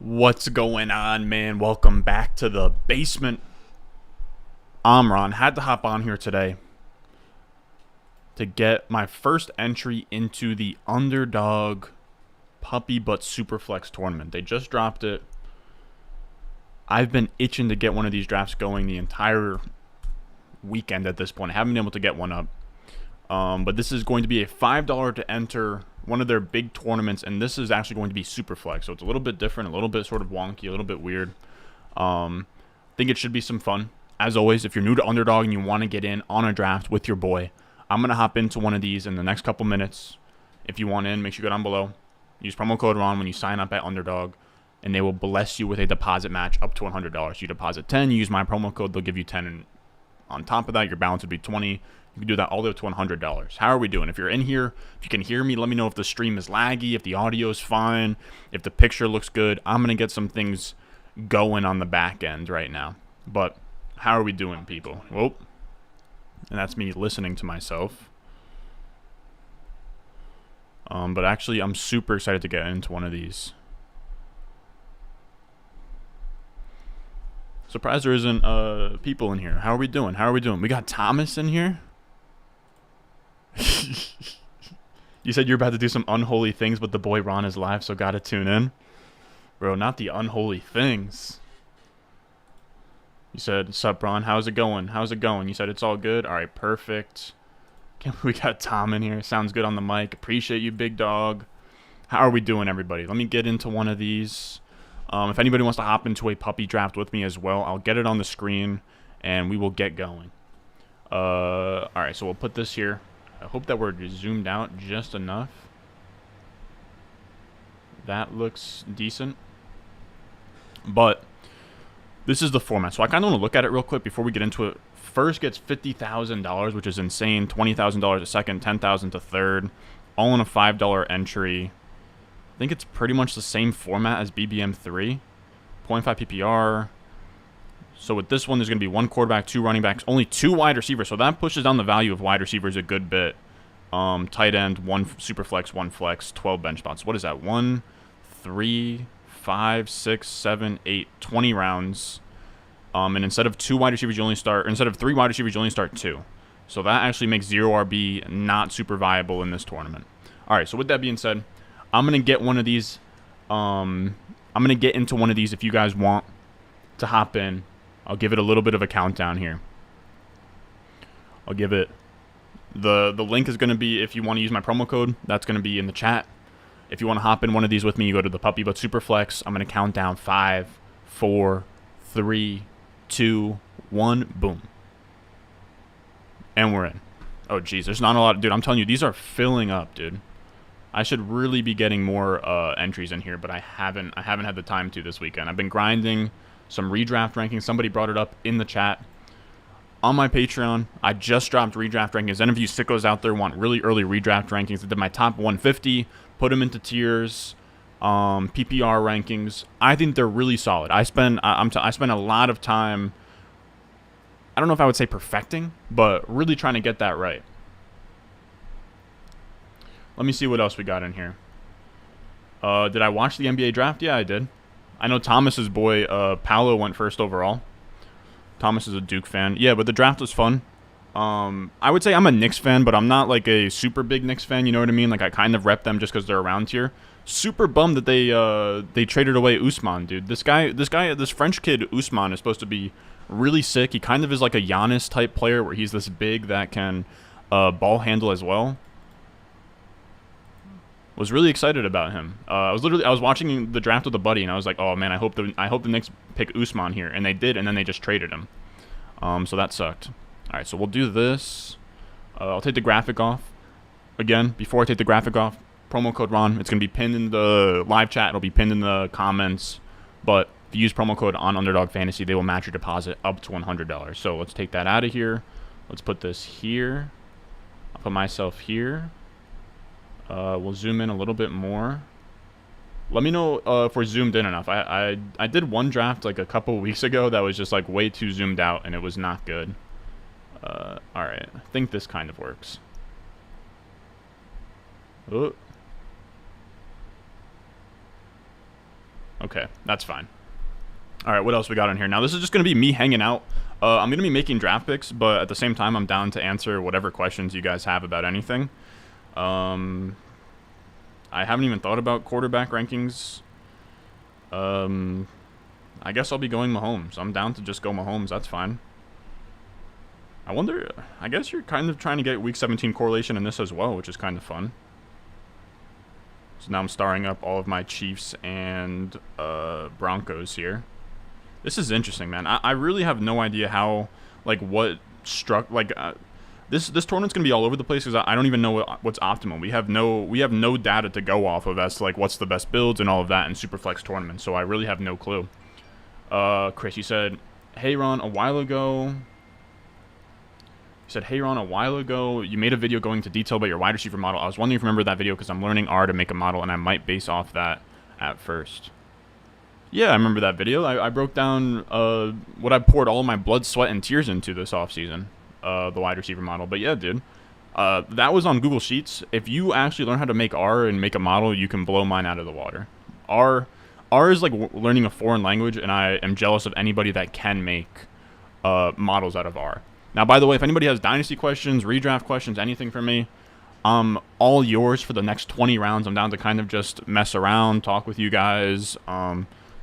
What's going on, man? Welcome back to the basement. Amron had to hop on here today to get my first entry into the Underdog Puppy Butt Superflex tournament. They just dropped it. I've been itching to get one of these drafts going the entire weekend at this point. I haven't been able to get one up. But this is going to be a $5 to enter one of their big tournaments, and this is actually going to be Superflex, so it's a little bit different, a little bit sort of wonky, a little bit weird. Think it should be some fun. As always, if you're new to Underdog and you want to get in on a draft with your boy, I'm going to hop into one of these in the next couple minutes. If you want in, make sure you go down below. Use promo code RON when you sign up at Underdog, and they will bless you with a deposit match up to $100. You deposit 10, you use my promo code, they'll give you 10, and on top of that, your balance would be 20. You can do that all the way up to $100. How are we doing? If you're in here, if you can hear me, let me know if the stream is laggy, if the audio is fine, if the picture looks good. I'm going to get some things going on the back end right now. But how are we doing, people? Well, and that's me listening to myself. But actually, I'm super excited to get into one of these. Surprised there isn't people in here. How are we doing? How are we doing? We got Thomas in here. You said you're about to do some unholy things, but the boy Ron is live, so gotta tune in. Bro, not the unholy things. You said, sup, Ron? How's it going? How's it going? You said it's all good? Alright, perfect. We got Tom in here. Sounds good on the mic. Appreciate you, big dog. How are we doing, everybody? Let me get into one of these. If anybody wants to hop into a puppy draft with me as well, I'll get it on the screen, and we will get going. Alright, so we'll put this here. I hope that we're zoomed out just enough. That looks decent. But this is the format. So I kind of want to look at it real quick before we get into it. First gets $50,000, which is insane. $20,000 a second, $10,000 to third. All in a $5 entry. I think it's pretty much the same format as BBM3. 0.5 PPR. So with this one, there's going to be one quarterback, two running backs, only two wide receivers. So that pushes down the value of wide receivers a good bit. Tight end, one super flex, one flex, 12 bench spots. What is that? 1, 3, 5, 6, 7, 8, 20 rounds. And instead of two wide receivers, you only start, or instead of three wide receivers, you only start two. So that actually makes 0 RB not super viable in this tournament. All right, so with that being said, I'm going to get one of these. I'm going to get into one of these if you guys want to hop in. I'll give it a little bit of a countdown here. I'll give it, the link is going to be, if you want to use my promo code, that's going to be in the chat. If you want to hop in one of these with me, you go to the Puppy Butt Superflex. I'm going to count down 5, 4, 3, 2, 1, boom. And we're in. Oh, geez, there's not a lot. Dude, I'm telling you, these are filling up, dude. I should really be getting more entries in here, but I haven't had the time to this weekend. I've been grinding some redraft rankings. Somebody brought it up in the chat. On my Patreon, I just dropped redraft rankings. Any of you sickos out there want really early redraft rankings? I did my top 150, put them into tiers, PPR rankings. I think they're really solid. I spend a lot of time, I don't know if I would say perfecting, but really trying to get that right. Let me see what else we got in here. Did I watch the NBA draft? Yeah, I did. I know Thomas's boy, Paolo, went first overall. Thomas is a Duke fan. Yeah, but the draft was fun. I would say I'm a Knicks fan, but I'm not like a super big Knicks fan. You know what I mean? Like I kind of rep them just because they're around here. Super bummed that they traded away Usman, dude. This French kid Usman is supposed to be really sick. He kind of is like a Giannis type player where he's this big that can ball handle as well. Was really excited about him. I was watching the draft with a buddy, and I was like, oh man, I hope the Knicks pick Usman here, and they did, and then they just traded him. So that sucked. All right, so we'll do this. I'll take the graphic off. Again, before I take the graphic off, promo code RON. It's gonna be pinned in the live chat. It'll be pinned in the comments. But if you use promo code on Underdog Fantasy, they will match your deposit up to $100. So let's take that out of here. Let's put this here. I'll put myself here. We'll zoom in a little bit more. Let me know if we're zoomed in enough. I did one draft like a couple weeks ago that was just like way too zoomed out, and it was not good. Alright, I think this kind of works. Oh. Okay, that's fine. All right, what else we got in here? Now, this is just going to be me hanging out. I'm going to be making draft picks, but at the same time, I'm down to answer whatever questions you guys have about anything. I haven't even thought about quarterback rankings. I guess I'll be going Mahomes. I'm down to just go Mahomes. That's fine. I wonder, I guess you're kind of trying to get Week 17 correlation in this as well, which is kind of fun. So now I'm starring up all of my Chiefs and Broncos here. This is interesting, man. I really have no idea how, like, what struck, like, this tournament's gonna be all over the place because I don't even know what's optimal. We have no data to go off of as to, like, what's the best builds and all of that in Superflex tournaments. So I really have no clue. Chris, you said, hey Ron, a while ago. You said, hey Ron, a while ago, you made a video going into detail about your wide receiver model. I was wondering if you remember that video because I'm learning R to make a model and I might base off that at first. Yeah, I remember that video. I broke down what I poured all of my blood, sweat, and tears into this offseason, the wide receiver model. But yeah, dude, that was on Google Sheets. If you actually learn how to make R and make a model, you can blow mine out of the water. R is like learning a foreign language, and I am jealous of anybody that can make models out of R. Now, by the way, if anybody has Dynasty questions, redraft questions, anything for me, I'm all yours for the next 20 rounds. I'm down to kind of just mess around, talk with you guys.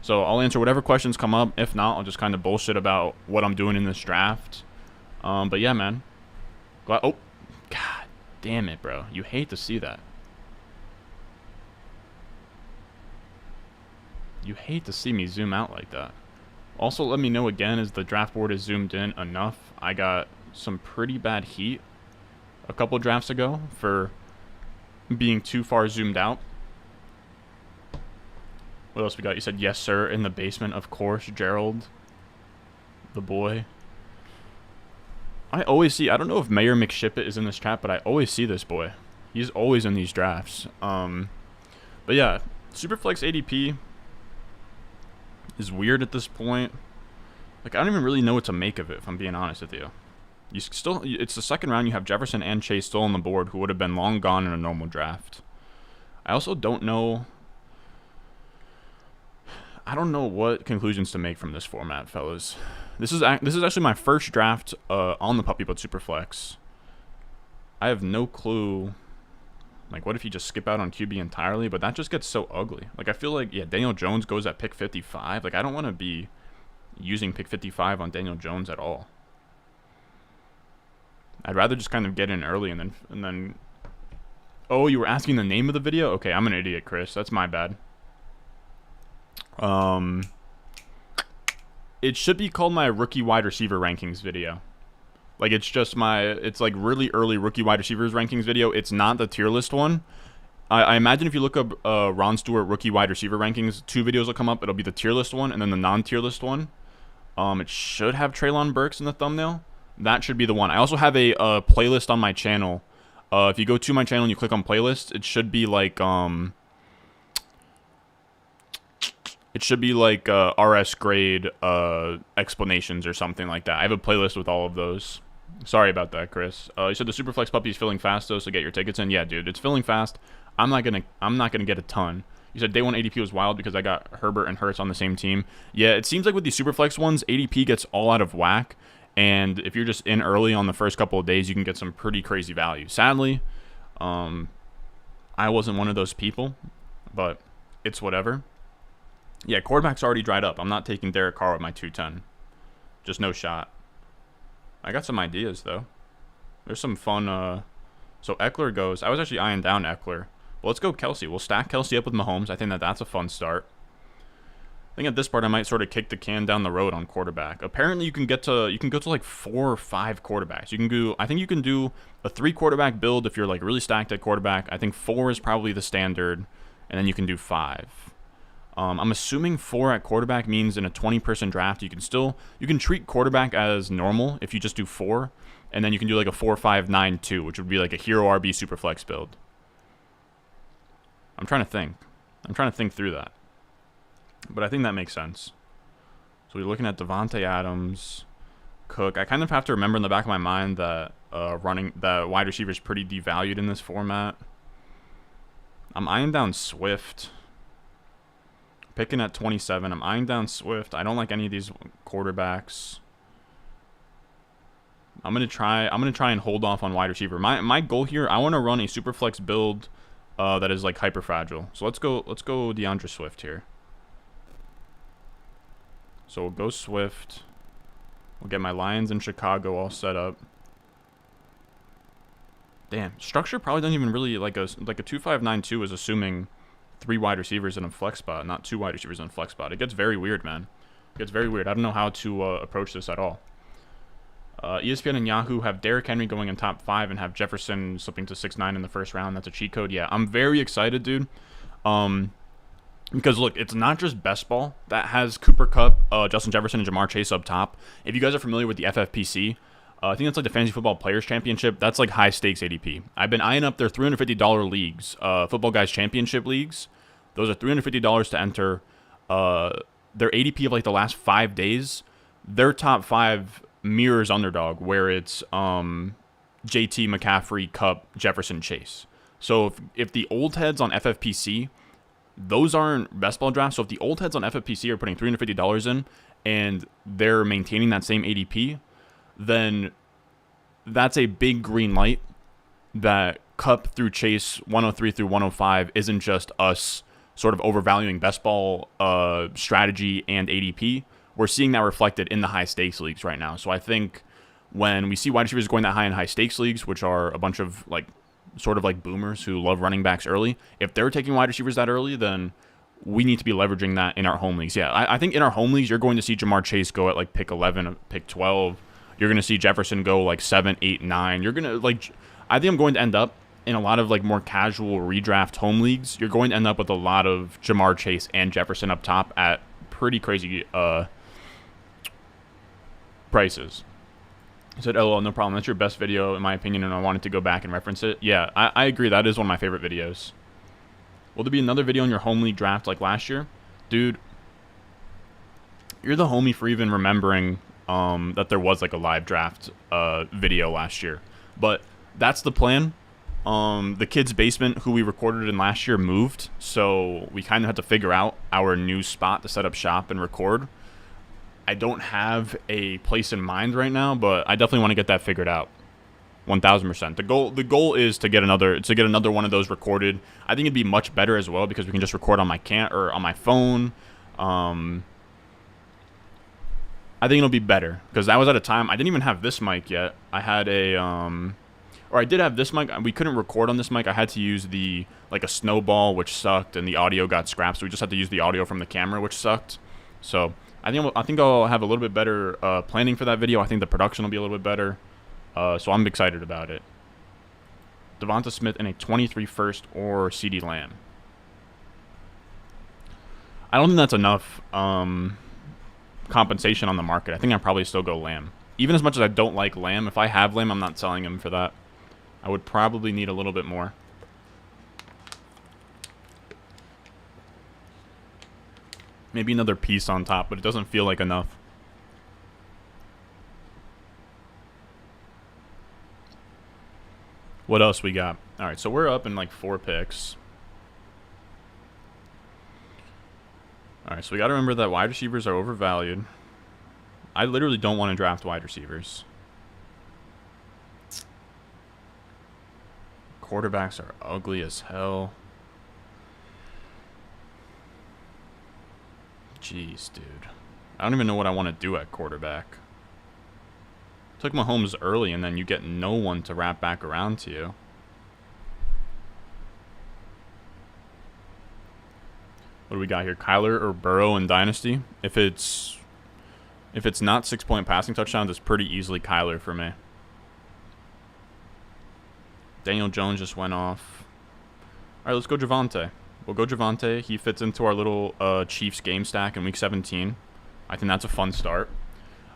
So I'll answer whatever questions come up. If not, I'll just kind of bullshit about what I'm doing in this draft. But yeah, man. Oh, God damn it, bro. You hate to see that. You hate to see me zoom out like that. Also, let me know again as the draft board is zoomed in enough. I got some pretty bad heat a couple drafts ago for being too far zoomed out. What else we got? You said, yes, sir, in the basement, of course, Gerald. The boy. I always see, I don't know if Mayor McShippet is in this chat, but I always see this boy. He's always in these drafts. But yeah, Superflex ADP is weird at this point. Like, I don't even really know what to make of it, if I'm being honest with you. It's the second round. You have Jefferson and Chase still on the board, who would have been long gone in a normal draft. I also don't know. I don't know what conclusions to make from this format, fellas. This is actually my first draft on the Puppy Boat Superflex. I have no clue. Like, what if you just skip out on QB entirely? But that just gets so ugly. Like, I feel like, yeah, Daniel Jones goes at pick 55. Like, I don't want to be using pick 55 on Daniel Jones at all. I'd rather just kind of get in early and then. Oh, you were asking the name of the video? Okay, I'm an idiot, Chris. That's my bad. It should be called my rookie wide receiver rankings video. Like, it's like really early rookie wide receivers rankings video. It's not the tier list one. I imagine if you look up Ron Stewart rookie wide receiver rankings, 2 videos will come up. It'll be the tier list one and then the non-tier list one. It should have Treylon Burks in the thumbnail. That should be the one. I also have a playlist on my channel. If you go to my channel and you click on playlists, it should be like RS grade explanations or something like that. I have a playlist with all of those. Sorry about that, Chris. You said the Superflex puppy is filling fast though, so get your tickets in. Yeah, dude, it's filling fast. I'm not gonna get a ton. You said day 1 ADP was wild because I got Herbert and Hurts on the same team. Yeah, it seems like with these Superflex ones, ADP gets all out of whack. And if you're just in early on the first couple of days, you can get some pretty crazy value. Sadly, I wasn't one of those people, but it's whatever. Yeah, quarterback's already dried up. I'm not taking Derek Carr with my 210. Just no shot. I got some ideas, though. There's some fun. So Eckler goes. I was actually eyeing down Eckler. Well, let's go Kelsey. We'll stack Kelsey up with Mahomes. I think that's a fun start. I think at this part I might sort of kick the can down the road on quarterback. Apparently you can go to like 4 or 5 quarterbacks. I think you can do a 3 quarterback build if you're like really stacked at quarterback. I think 4 is probably the standard, and then you can do 5. I'm assuming 4 at quarterback means in a 20-person draft you can treat quarterback as normal if you just do 4, and then you can do like a 4-5-9-2, which would be like a hero RB superflex build. I'm trying to think through that. But I think that makes sense. So we're looking at Devontae Adams, Cook. I kind of have to remember in the back of my mind that wide receiver is pretty devalued in this format. I'm eyeing down Swift. Picking at 27. I'm eyeing down Swift. I don't like any of these quarterbacks. I'm gonna try and hold off on wide receiver. My goal here, I want to run a super flex build that is like hyper fragile. So let's go DeAndre Swift here. So we'll go Swift. We'll get my Lions in Chicago all set up. Damn, structure probably doesn't even really like a 2-5-9-2 is assuming 3 wide receivers in a flex spot, not 2 wide receivers in a flex spot. It gets very weird, man. It gets very weird. I don't know how to approach this at all. ESPN and Yahoo have Derrick Henry going in top 5 and have Jefferson slipping to 6-9 in the first round. That's a cheat code. Yeah, I'm very excited, dude. Because, look, it's not just best ball that has Cooper Kupp, Justin Jefferson, and Jamar Chase up top. If you guys are familiar with the FFPC, I think that's like the Fantasy Football Players Championship. That's like high-stakes ADP. I've been eyeing up their $350 leagues, Football Guys Championship leagues. Those are $350 to enter. Their ADP of like the last 5 days, their top 5 mirrors underdog, where it's JT, McCaffrey, Kupp, Jefferson, Chase. So if the old heads on FFPC, those aren't best ball drafts. So if the old heads on FFPC are putting $350 in and they're maintaining that same ADP, then that's a big green light that Kupp through Chase 103 through 105 isn't just us sort of overvaluing best ball strategy and ADP. We're seeing that reflected in the high stakes leagues right now. So I think when we see wide receivers going that high in high stakes leagues, which are a bunch of like sort of like boomers who love running backs early, if they're taking wide receivers that early, then we need to be leveraging that in our home leagues. Yeah, I think in our home leagues, you're going to see Jamar Chase go at like pick 11, pick 12. You're going to see Jefferson go like 7, 8, 9. You're going to like, I think I'm going to end up in a lot of like more casual redraft home leagues. You're going to end up with a lot of Jamar Chase and Jefferson up top at pretty crazy prices. I said, LOL, no problem. That's your best video, in my opinion, and I wanted to go back and reference it. Yeah, I agree. That is one of my favorite videos. Will there be another video on your home league draft like last year? Dude, you're the homie for even remembering that there was like a live draft video last year. But that's the plan. The kid's basement, who we recorded in last year, moved. So we kind of had to figure out our new spot to set up shop and record. I don't have a place in mind right now, but I definitely want to get that figured out. 1,000%. The goal is to get another one of those recorded. I think it'd be much better as well because we can just record on my or on my phone. I think it'll be better because that was at a time I didn't even have this mic yet. I had or I did have this mic. We couldn't record on this mic. I had to use a snowball, which sucked, and the audio got scrapped. So we just had to use the audio from the camera, which sucked. So I think I'll have a little bit better planning for that video. I think the production will be a little bit better. So I'm excited about it. Devonta Smith in a 23 first or CeeDee Lamb. I don't think that's enough compensation on the market. I think I'd probably still go Lamb. Even as much as I don't like Lamb, if I have Lamb, I'm not selling him for that. I would probably need a little bit more. Maybe another piece on top, but it doesn't feel like enough. What else we got? All right, so we're up in like 4 picks. All right, so we got to remember that wide receivers are overvalued. I literally don't want to draft wide receivers. Quarterbacks are ugly as hell. Jeez, dude. I don't even know what I want to do at quarterback. Took Mahomes early, and then you get no one to wrap back around to you. What do we got here? Kyler or Burrow in Dynasty? If it's not 6-point passing touchdowns, it's pretty easily Kyler for me. Daniel Jones just went off. All right, let's go Javonte. We'll go Javonte. He fits into our little Chiefs game stack in Week 17. I think that's a fun start.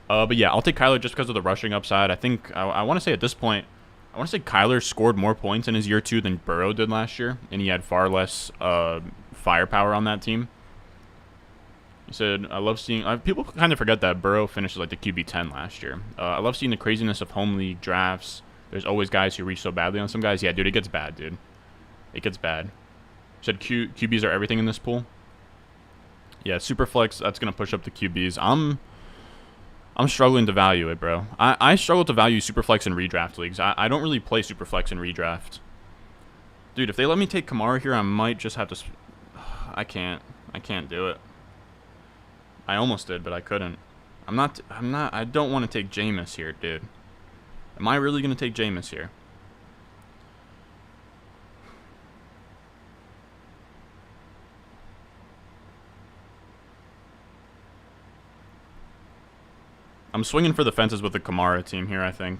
But yeah, I'll take Kyler just because of the rushing upside. I think I want to say at this point, I want to say Kyler scored more points in his year 2 than Burrow did last year, and he had far less firepower on that team. He said, I love seeing... people kind of forget that Burrow finished like the QB 10 last year. I love seeing the craziness of home league drafts. There's always guys who reach so badly on some guys. Yeah, dude, it gets bad, dude. It gets bad. He said QBs are everything in this pool. Yeah, Superflex, that's going to push up the QBs. I'm struggling to value it, bro. I struggle to value Superflex in redraft leagues. I don't really play Superflex in redraft. Dude, if they let me take Kamara here, I might just have to... I can't do it. I almost did, but I couldn't. I don't want to take Jameis here, dude. Am I really going to take Jameis here? I'm swinging for the fences with the Kamara team here, I think.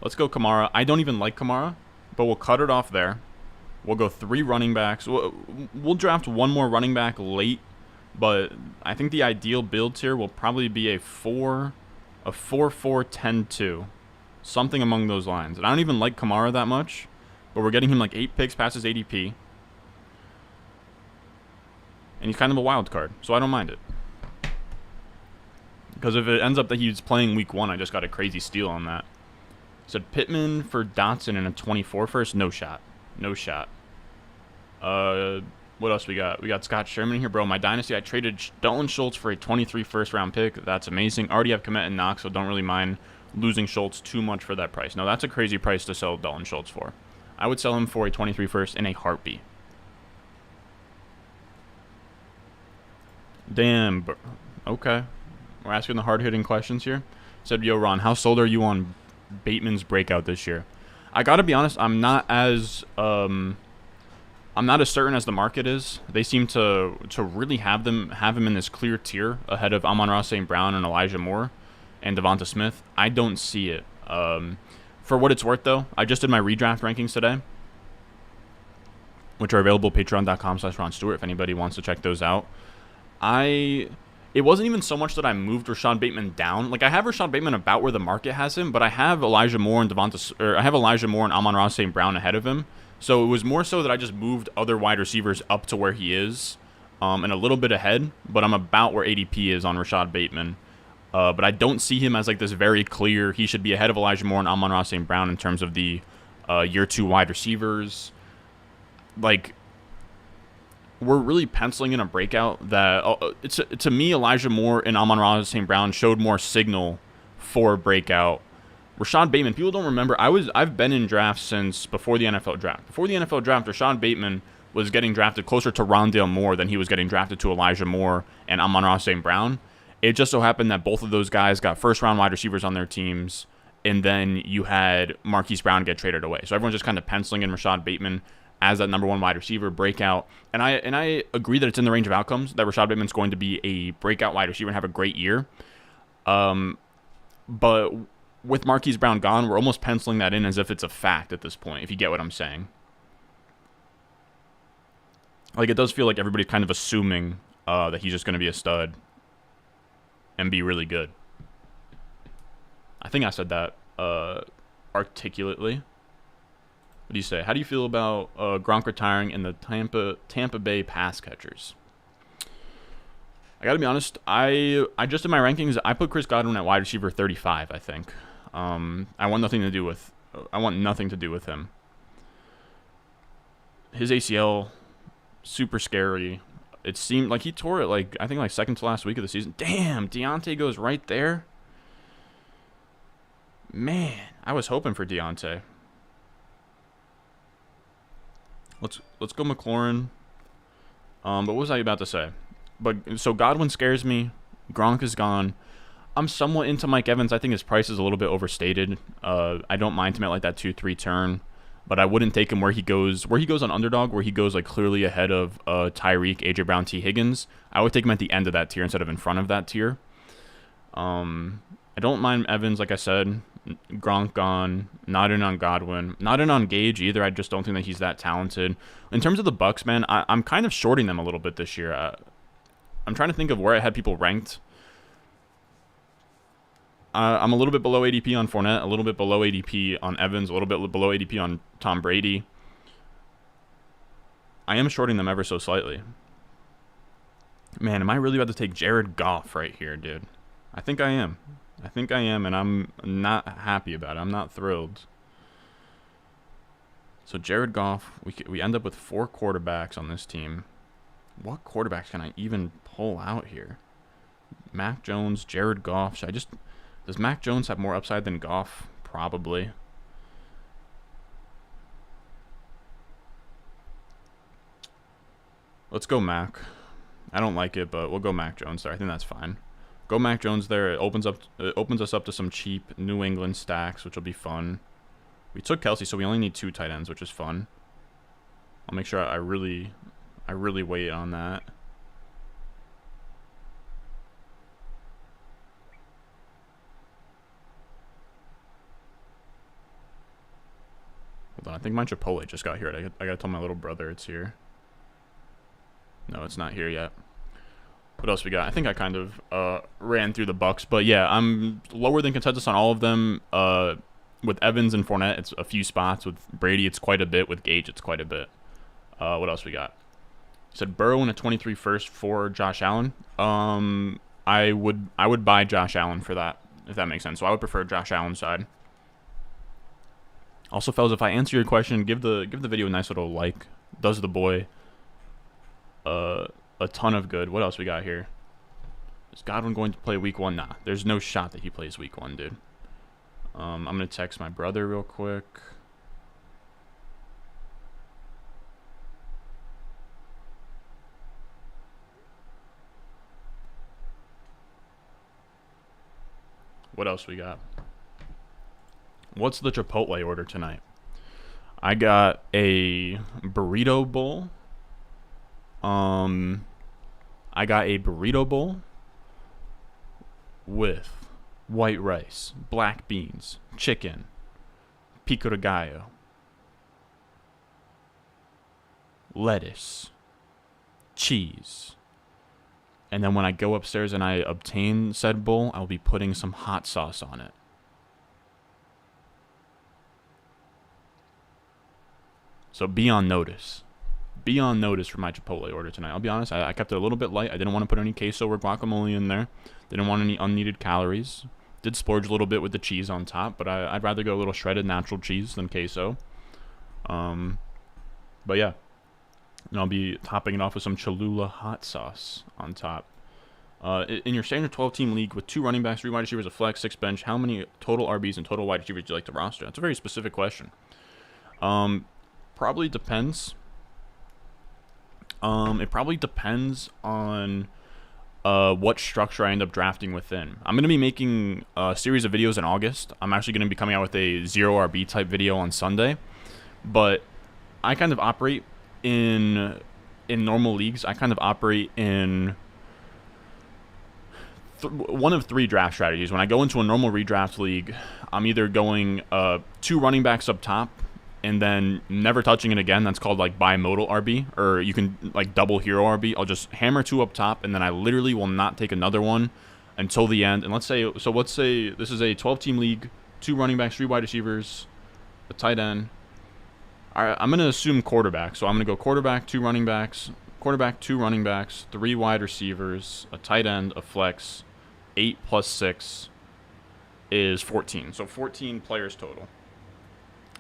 Let's go Kamara. I don't even like Kamara, but we'll cut it off there. We'll go 3 running backs. We'll draft 1 more running back late, but I think the ideal builds here will probably be a 4-4-10-2. Something among those lines. And I don't even like Kamara that much, but we're getting him like 8 picks past his ADP. And he's kind of a wild card, so I don't mind it. Because if it ends up that he's playing week 1, I just got a crazy steal on that. Said Pittman for Dotson in a 24 first. No shot. No shot. What else we got? We got Scott Sherman here, bro. My Dynasty, I traded Dalton Schultz for a 23 first-round pick. That's amazing. Already have Komet and Knox, so don't really mind losing Schultz too much for that price. No, that's a crazy price to sell Dalton Schultz for. I would sell him for a 23 first in a heartbeat. Damn. Okay. We're asking the hard-hitting questions here. Said, yo, Ron, how sold are you on Bateman's breakout this year? I gotta be honest, I'm not as certain as the market is. They seem to really have him in this clear tier ahead of Amon-Ra St. Brown and Elijah Moore and Devonta Smith. I don't see it. For what it's worth, though, I just did my redraft rankings today, which are available at patreon.com/Ron Stewart if anybody wants to check those out. It wasn't even so much that I moved Rashad Bateman down. Like, I have Rashad Bateman about where the market has him, but I have Elijah Moore and Amon-Ra St. Brown ahead of him. So it was more so that I just moved other wide receivers up to where he is, and a little bit ahead. But I'm about where ADP is on Rashad Bateman. But I don't see him as like this very clear. He should be ahead of Elijah Moore and Amon-Ra St. Brown in terms of the year 2 wide receivers. Like, we're really penciling in a breakout that to me, Elijah Moore and Amon-Ra St. Brown showed more signal for a breakout. Rashad Bateman, people don't remember. I've been in drafts since before the NFL draft. Before the NFL draft, Rashad Bateman was getting drafted closer to Rondale Moore than he was getting drafted to Elijah Moore and Amon-Ra St. Brown. It just so happened that both of those guys got first-round wide receivers on their teams, and then you had Marquise Brown get traded away. So everyone's just kind of penciling in Rashad Bateman as that number 1 wide receiver breakout. And I agree that it's in the range of outcomes, that Rashad Bateman's going to be a breakout wide receiver and have a great year. But with Marquise Brown gone, we're almost penciling that in as if it's a fact at this point, if you get what I'm saying. Like, it does feel like everybody's kind of assuming that he's just going to be a stud and be really good. I think I said that articulately. What do you say? How do you feel about Gronk retiring in the Tampa Bay pass catchers? I got to be honest. I just in my rankings, I put Chris Godwin at wide receiver 35. I think. I want nothing to do with him. His ACL, super scary. It seemed like he tore it I think second to last week of the season. Damn, Deontay goes right there. Man, I was hoping for Deontay. Let's go McLaurin. But what was I about to say? But so Godwin scares me. Gronk is gone. I'm somewhat into Mike Evans. I think his price is a little bit overstated. I don't mind him at like that 2-3 turn, but I wouldn't take him where he goes on underdog, where he goes like clearly ahead of Tyreek, AJ Brown, T Higgins. I would take him at the end of that tier instead of in front of that tier. I don't mind Evans, like I said. Gronk gone, not in on Godwin, not in on Gage either. I just don't think that he's that talented. In terms of the Bucks, man, I'm kind of shorting them a little bit this year. I'm trying to think of where I had people ranked. I'm a little bit below ADP on Fournette, a little bit below ADP on Evans, a little bit below ADP on Tom Brady. I am shorting them ever so slightly. Man, am I really about to take Jared Goff right here, dude? I think I am. And I'm not happy about it. I'm not thrilled. So Jared Goff, we end up with 4 quarterbacks on this team. What quarterbacks can I even pull out here? Mac Jones, Jared Goff. Should I just... Does Mac Jones have more upside than Goff? Probably. Let's go Mac. I don't like it, but we'll go Mac Jones there. I think that's fine. Go Mac Jones there. It opens us up to some cheap New England stacks, which will be fun. We took Kelsey, so we only need 2 tight ends, which is fun. I'll make sure I really wait on that. Hold on, I think my Chipotle just got here. I gotta tell my little brother it's here. No, it's not here yet. What else we got? I think I kind of ran through the Bucks, but yeah, I'm lower than consensus on all of them. With Evans and Fournette, it's a few spots. With Brady, it's quite a bit. With Gage, it's quite a bit. What else we got? Said Burrow in a 23 first for Josh Allen. I would buy Josh Allen for that, if that makes sense. So I would prefer Josh Allen's side. Also, fellas, if I answer your question, give the video a nice little like. Does the boy a ton of good. What else we got here? Is Godwin going to play week 1? Nah, there's no shot that he plays week 1, dude. I'm gonna text my brother real quick. What else we got? What's the Chipotle order tonight? I got a burrito bowl. I got a burrito bowl with white rice, black beans, chicken, pico de gallo, lettuce, cheese. And then when I go upstairs and I obtain said bowl, I'll be putting some hot sauce on it. So be on notice. Be on notice for my Chipotle order tonight. I'll be honest, I kept it a little bit light. I didn't want to put any queso or guacamole in there. Didn't want any unneeded calories. Did splurge a little bit with the cheese on top, but I'd rather go a little shredded natural cheese than queso. But yeah. And I'll be topping it off with some Cholula hot sauce on top. In your standard 12-team league with 2 running backs, 3 wide receivers, a flex, 6 bench, how many total RBs and total wide receivers do you like to roster? That's a very specific question. Probably depends. It probably depends on what structure I end up drafting within. I'm going to be making a series of videos in August. I'm actually going to be coming out with a 0 RB type video on Sunday. But I kind of operate in normal leagues. I kind of operate in one of 3 draft strategies. When I go into a normal redraft league, I'm either going 2 running backs up top and then never touching it again. That's called like bimodal RB, or you can like double hero RB. I'll just hammer 2 up top, and then I literally will not take another one until the end. And let's say this is a 12-team league, 2 running backs, 3 wide receivers, a tight end. All right, I'm going to assume quarterback. So I'm going to go quarterback, 2 running backs, quarterback, 2 running backs, 3 wide receivers, a tight end, a flex. 8 plus 6 is 14. So 14 players total.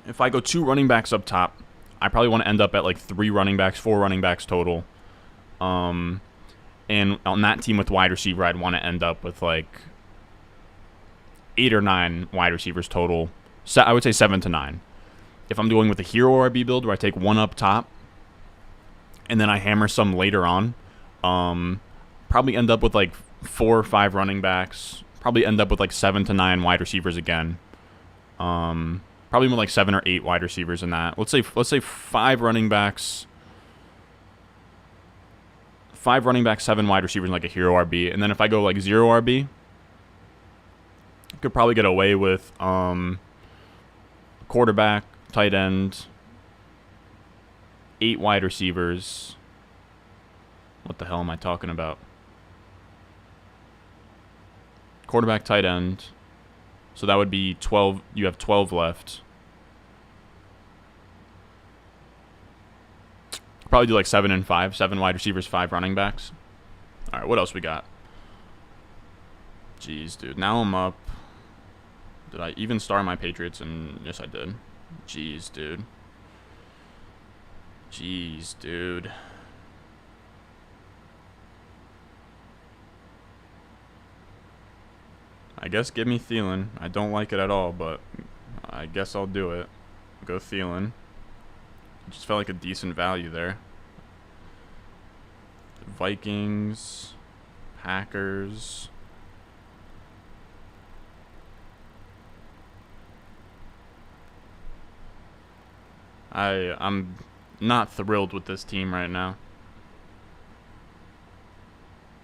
If I go 2 running backs up top, I probably want to end up at like 3 running backs, 4 running backs total. And on that team with wide receiver, I'd want to end up with like 8 or 9 wide receivers total. So I would say 7 to 9. If I'm doing with a hero RB build where I take 1 up top and then I hammer some later on, probably end up with like 4 or 5 running backs. Probably end up with like 7 to 9 wide receivers again. Probably more like 7 or 8 wide receivers in that. Let's say 5 running backs. 5 running backs, 7 wide receivers, and like a hero RB. And then if I go like 0 RB, I could probably get away with quarterback, tight end, 8 wide receivers. What the hell am I talking about? Quarterback, tight end. So that would be 12. You have 12 left. Probably do like 7 and 5. 7 wide receivers, 5 running backs. All right, what else we got? Jeez, dude. Now I'm up. Did I even star my Patriots? And yes, I did. Jeez, dude. Jeez, dude. I guess give me Thielen. I don't like it at all, but I guess I'll do it. Go Thielen. Just felt like a decent value there. Vikings, Packers. I'm not thrilled with this team right now.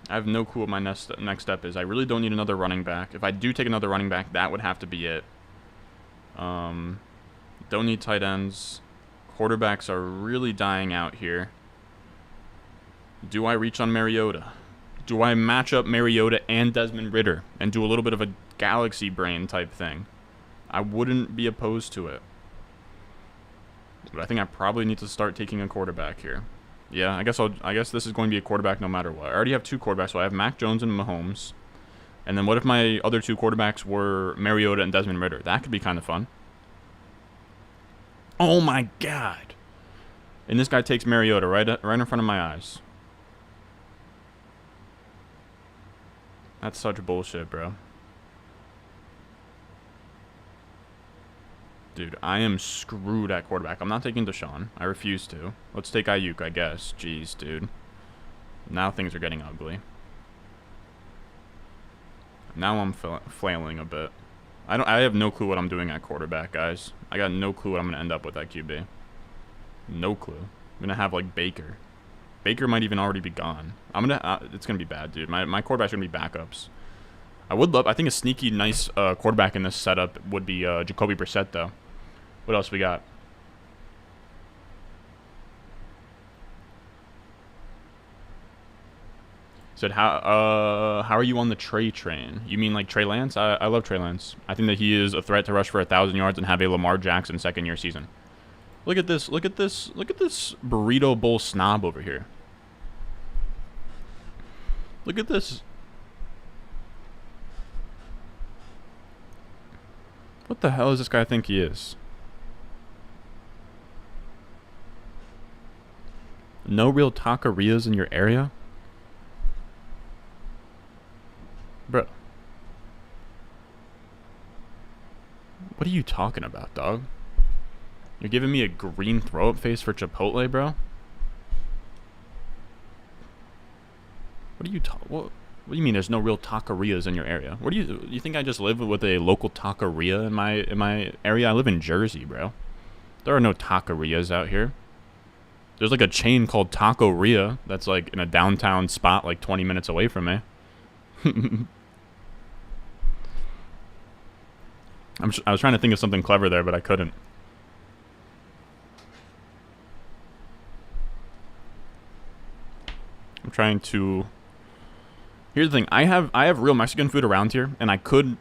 I have no clue what my next step is. I really don't need another running back. If I do take another running back, that would have to be it. Don't need tight ends. Quarterbacks are really dying out here. Do I reach on Mariota? Do I match up Mariota and Desmond Ridder and do a little bit of a galaxy brain type thing? I wouldn't be opposed to it. But I think I probably need to start taking a quarterback here. Yeah, I guess this is going to be a quarterback no matter what. I already have two quarterbacks, so I have Mac Jones and Mahomes. And then what if my other two quarterbacks were Mariota and Desmond Ridder? That could be kind of fun. Oh my god. And this guy takes Mariota right in front of my eyes. That's such bullshit, bro. Dude, I am screwed at quarterback. I'm not taking Deshaun. I refuse to. Let's take Ayuk, I guess. Jeez, dude. Now things are getting ugly. Now I'm flailing a bit. I have no clue what I'm doing at quarterback, guys. I got no clue what I'm going to end up with at QB. No clue. I'm going to have, like, Baker. Baker might even already be gone. It's going to be bad, dude. My quarterback's going to be backups. I think a sneaky, nice quarterback in this setup would be Jacoby Brissett, though. What else we got? Said, how are you on the Trey train? You mean like Trey Lance? I love Trey Lance. I think that he is a threat to rush for 1,000 yards and have a Lamar Jackson second-year season. Look at this. Look at this. Look at this burrito bowl snob over here. Look at this. What the hell does this guy think he is? No real taquerias in your area? Bro. What are you talking about, dog? You're giving me a green throw-up face for Chipotle, bro? What do you mean there's no real taquerias in your area? What do you think I just live with a local taqueria in my area? I live in Jersey, bro. There are no taquerias out here. There's like a chain called Taqueria that's like in a downtown spot like 20 minutes away from me. I was trying to think of something clever there, but I couldn't. I'm trying to... Here's the thing. I have real Mexican food around here, and I could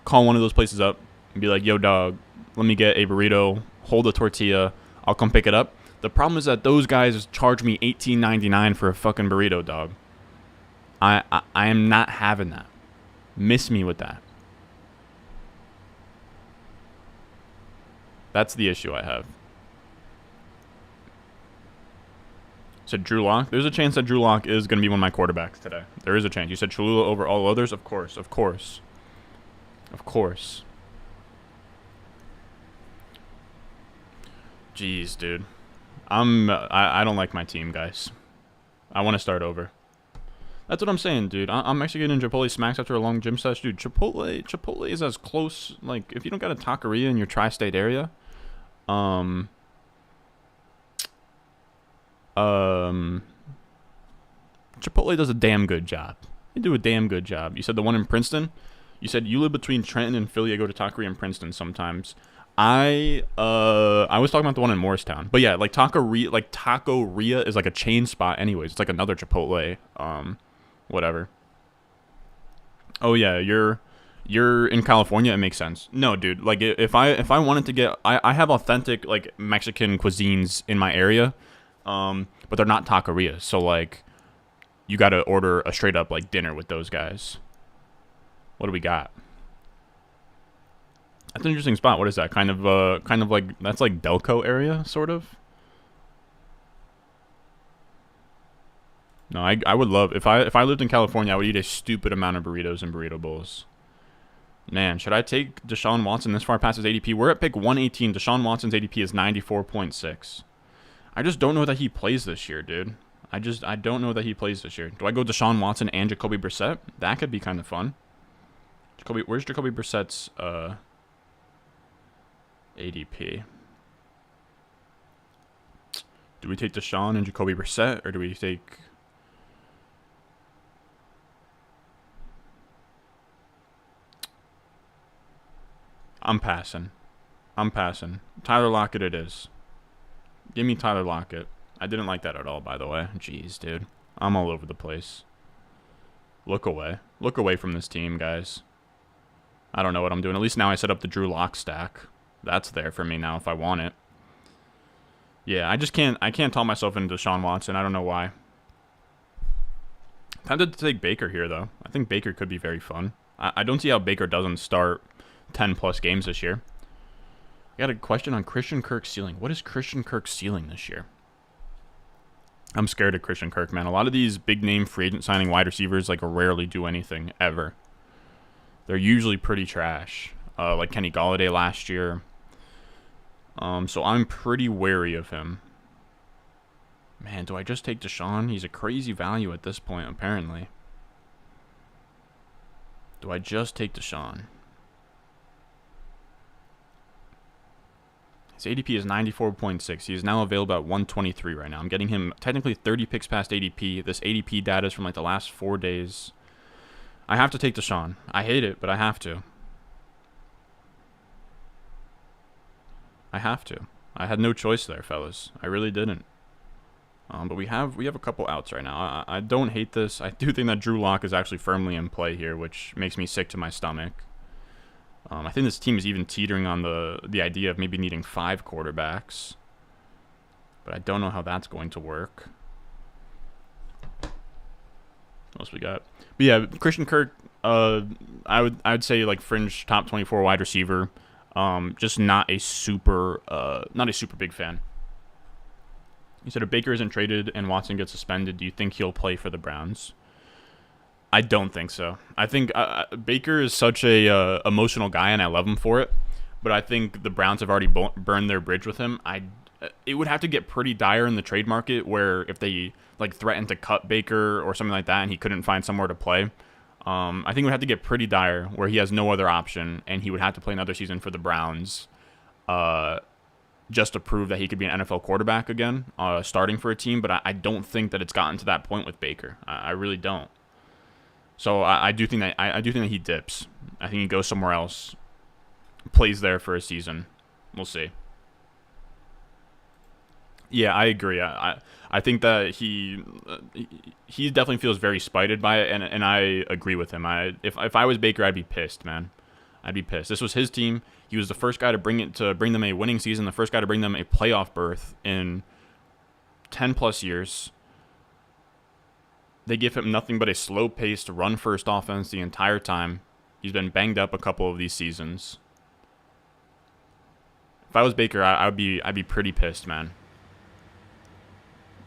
call one of those places up and be like, yo, dog, let me get a burrito, hold a tortilla, I'll come pick it up. The problem is that those guys charge me $18.99 for a fucking burrito, dog. I am not having that. Miss me with that. That's the issue I have. So Drew Lock. There's a chance that Drew Lock is going to be one of my quarterbacks today. There is a chance. You said Cholula over all others? Of course. Of course. Of course. Jeez, dude. I don't like my team, guys. I want to start over. That's what I'm saying, dude. I'm actually getting Chipotle smacks after a long gym session. Dude, Chipotle is as close, like, if you don't got a taqueria in your tri-state area, Chipotle does a damn good job. They do a damn good job. You said the one in Princeton? You said you live between Trenton and Philly. I go to taqueria in Princeton sometimes. I was talking about the one in Morristown. But yeah, like Taqueria is like a chain spot anyways. It's like another Chipotle. Whatever. Oh yeah, you're in California, it makes sense. No, dude, like if I wanted to get I have authentic like Mexican cuisines in my area. But they're not taquerias. So like you got to order a straight up like dinner with those guys. What do we got? That's an interesting spot. What is that? Kind of like that's like Delco area, sort of. No, I would love if I lived in California, I would eat a stupid amount of burritos and burrito bowls. Man, should I take Deshaun Watson this far past his ADP? We're at pick 118. Deshaun Watson's ADP is 94.6. I just don't know that he plays this year, dude. I don't know that he plays this year. Do I go Deshaun Watson and Jacoby Brissett? That could be kind of fun. Where's Jacoby Brissett's ADP? Do we take Deshaun and Jacoby Brissett, or do we take... I'm passing. Tyler Lockett it is. Give me Tyler Lockett. I didn't like that at all, by the way. Jeez, dude. I'm all over the place. Look away. Look away from this team, guys. I don't know what I'm doing. At least now I set up the Drew Lock stack. That's there for me now if I want it. Yeah, I can't talk myself into Deshaun Watson. I don't know why. Tempted to take Baker here, though. I think Baker could be very fun. I don't see how Baker doesn't start 10-plus games this year. I got a question on Christian Kirk's ceiling. What is Christian Kirk's ceiling this year? I'm scared of Christian Kirk, man. A lot of these big-name free agent signing wide receivers like rarely do anything, ever. They're usually pretty trash. Like Kenny Golladay last year. So I'm pretty wary of him. Man, do I just take Deshaun? He's a crazy value at this point, apparently. Do I just take Deshaun? His ADP is 94.6. He is now available at 123 right now. I'm getting him technically 30 picks past ADP. This ADP data is from like the last 4 days. I have to take Deshaun. I hate it, but I have to. I have to. I had no choice there, fellas. I really didn't. But we have a couple outs right now. I don't hate this. I do think that Drew Lock is actually firmly in play here, which makes me sick to my stomach. I think this team is even teetering on the idea of maybe needing 5 quarterbacks. But I don't know how that's going to work. What else we got? But yeah, Christian Kirk, I would say like fringe top 24 wide receiver. Just not a super big fan. You said if Baker isn't traded and Watson gets suspended, do you think he'll play for the Browns? I don't think so. I think Baker is such a emotional guy, and I love him for it. But I think the Browns have already burned their bridge with him. It would have to get pretty dire in the trade market, where if they like threatened to cut Baker or something like that, and he couldn't find somewhere to play. I think it would have to get pretty dire, where he has no other option, and he would have to play another season for the Browns, just to prove that he could be an NFL quarterback again, starting for a team. But I don't think that it's gotten to that point with Baker. I really don't. So I do think that he dips. I think he goes somewhere else, plays there for a season. We'll see. Yeah, I agree. I think that he definitely feels very spited by it, and I agree with him. If I was Baker, I'd be pissed, man. I'd be pissed. This was his team. He was the first guy to bring them a winning season, the first guy to bring them a playoff berth in 10+ years. They give him nothing but a slow-paced, run-first offense the entire time. He's been banged up a couple of these seasons. If I was Baker, I'd be pretty pissed, man.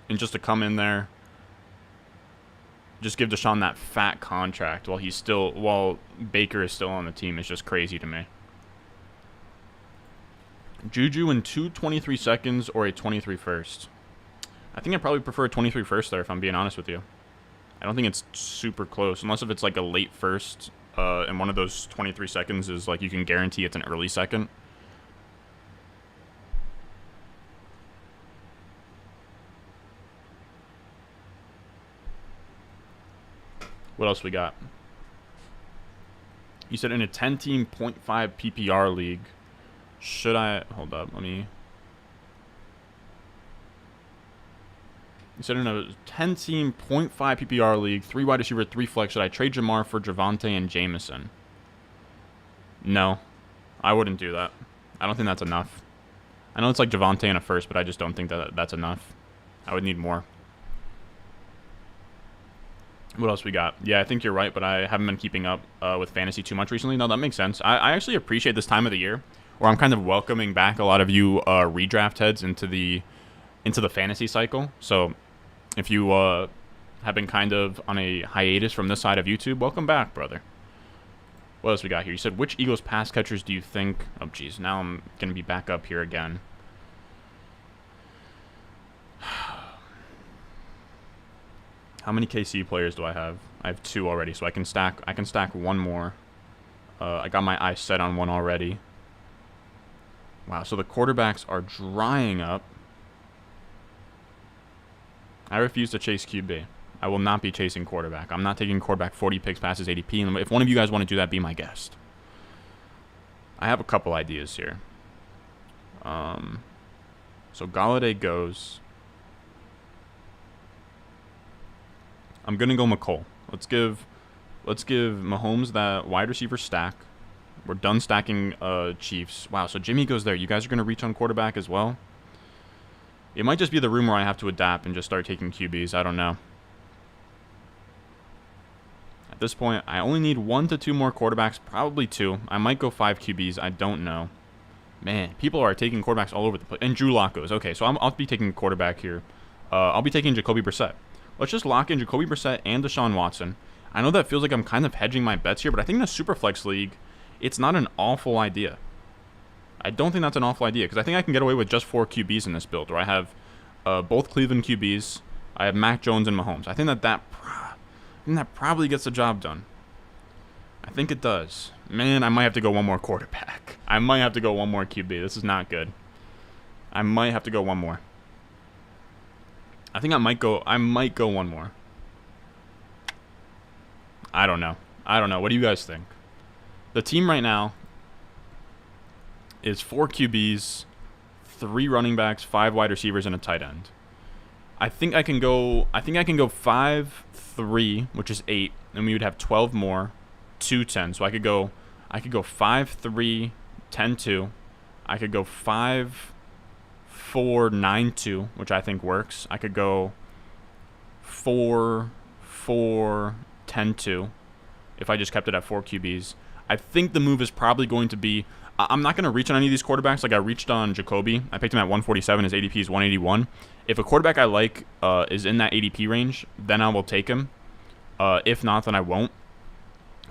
And just to come in there, just give Deshaun that fat contract while Baker is still on the team is just crazy to me. Juju in 2 seconds or a 23 first. I think I probably prefer a 23 first there, if I'm being honest with you. I don't think it's super close, unless if it's like a late first, and one of those 23 seconds is like you can guarantee it's an early second. What else we got? You said in a 10-team 0.5 PPR league, should I... Hold up, let me... You said in a 10-team 0.5 PPR league, 3 wide receiver, 3 flex, should I trade Jamar for Javonte and Jameson? No, I wouldn't do that. I don't think that's enough. I know it's like Javonte in a first, but I just don't think that that's enough. I would need more. What else we got? Yeah, I think you're right, but I haven't been keeping up with fantasy too much recently. No, that makes sense. I actually appreciate this time of the year where I'm kind of welcoming back a lot of you redraft heads into the fantasy cycle. So if you have been kind of on a hiatus from this side of YouTube, welcome back, brother. What else we got here? You said, which Eagles pass catchers do you think? Oh, geez. Now I'm going to be back up here again. How many KC players do I have? I have 2 already, so I can stack one more. I got my eyes set on one already. Wow, so the quarterbacks are drying up. I refuse to chase QB. I will not be chasing quarterback. I'm not taking quarterback 40 picks passes ADP. And if one of you guys want to do that, be my guest. I have a couple ideas here. So Galladay goes. I'm gonna go McColl. Let's give Mahomes that wide receiver stack. We're done stacking Chiefs. Wow, so Jimmy goes there. You guys are gonna reach on quarterback as well. It might just be the room where I have to adapt and just start taking QBs. I don't know. At this point, I only need 1 to 2 more quarterbacks, probably 2. I might go 5 QBs. I don't know. Man, people are taking quarterbacks all over the place. And Drew Lock goes. Okay, so I'll be taking quarterback here. I'll be taking Jacoby Brissett. Let's just lock in Jacoby Brissett and Deshaun Watson. I know that feels like I'm kind of hedging my bets here, but I think in a Superflex league, it's not an awful idea. I don't think that's an awful idea because I think I can get away with just 4 QBs in this build where I have both Cleveland QBs. I have Mac Jones and Mahomes. I think that probably gets the job done. I think it does. Man, I might have to go one more quarterback. I might have to go one more QB. This is not good. I might have to go one more. I think I might go one more. I don't know. What do you guys think? The team right now is 4 QBs, 3 running backs, 5 wide receivers, and a tight end. I think I can go 5-3, which is 8, and we would have 12 more, 2-10. So I could go 5-3, 10-2. I could go 5-4-9-2, which I think works. I could go 4-4-10-2 if I just kept it at 4 QBs. I think the move is probably going to be I'm not going to reach on any of these quarterbacks. Like I reached on Jacoby. I picked him at 147. His ADP is 181. If a quarterback I like is in that ADP range, then I will take him. If not, then I won't.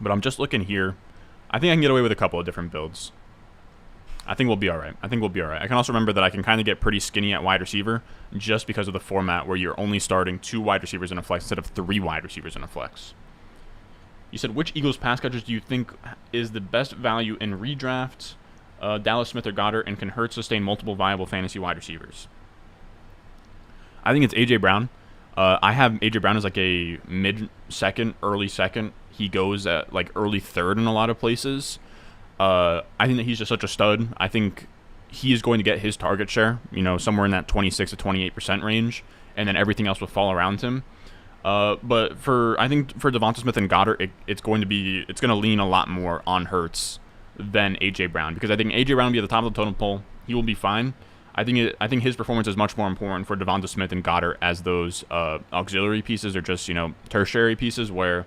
But I'm just looking here. I think I can get away with a couple of different builds. I think we'll be all right. I can also remember that I can kind of get pretty skinny at wide receiver just because of the format where you're only starting 2 wide receivers in a flex instead of 3 wide receivers in a flex. You said, which Eagles pass catchers do you think is the best value in redraft? Dallas Smith or Goddard, and can Hurts sustain multiple viable fantasy wide receivers? I think it's A.J. Brown. I have A.J. Brown as like a mid-second, early second. He goes at like early third in a lot of places. I think that he's just such a stud. I think he is going to get his target share, somewhere in that 26 to 28% range, and then everything else will fall around him. But I think for Devonta Smith and Goddard, it's going to lean a lot more on Hurts than A.J. Brown, because I think A.J. Brown will be at the top of the totem pole. He will be fine. I think his performance is much more important for Devonta Smith and Goddard as those auxiliary pieces or just tertiary pieces where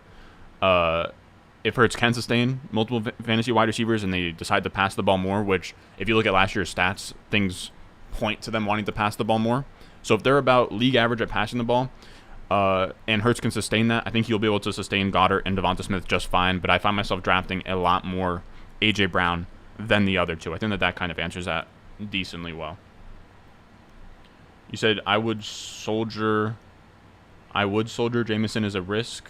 if Hurts can sustain multiple fantasy wide receivers and they decide to pass the ball more, which if you look at last year's stats, things point to them wanting to pass the ball more. So if they're about league average at passing the ball, and Hurts can sustain that, I think he'll be able to sustain Goddard and Devonta Smith just fine. But I find myself drafting a lot more A.J. Brown than the other two. I think that kind of answers that decently well. You said I would soldier Jameson is a risk.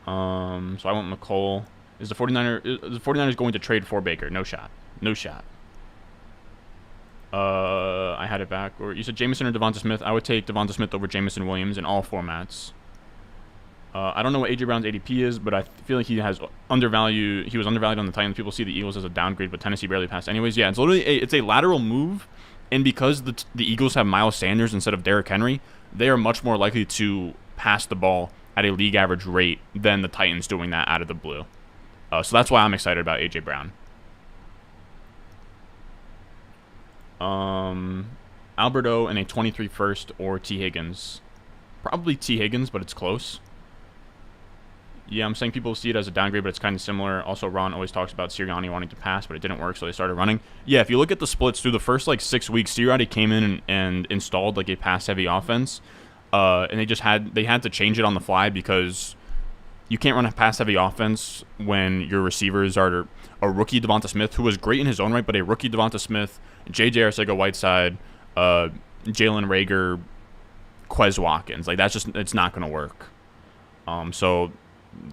So I want McColl. Is the 49ers going to trade for Baker? No shot. I had it back. Or you said Jameson or Devonta Smith. I would take Devonta Smith over Jameson Williams in all formats. I don't know what A.J. Brown's ADP is, but I feel like he was undervalued on the Titans. People see the Eagles as a downgrade, but Tennessee barely passed anyways. Yeah, it's literally it's a lateral move, and because the Eagles have Miles Sanders instead of Derrick Henry, they are much more likely to pass the ball at a league average rate than the Titans doing that out of the blue. So that's why I'm excited about A.J. Brown. Alberto and a 23 first or T. Higgins. Probably T. Higgins, but it's close. Yeah, I'm saying people see it as a downgrade, but it's kind of similar. Also, Ron always talks about Sirianni wanting to pass, but it didn't work, so they started running. Yeah, if you look at the splits through the first 6 weeks, Sirianni came in and installed a pass-heavy offense, and they had to change it on the fly because you can't run a pass-heavy offense when your receivers are a rookie Devonta Smith, who was great in his own right, but a rookie Devonta Smith, J.J. Arcega-Whiteside, Jalen Reagor, Quez Watkins. Like, that's just, it's not going to work. So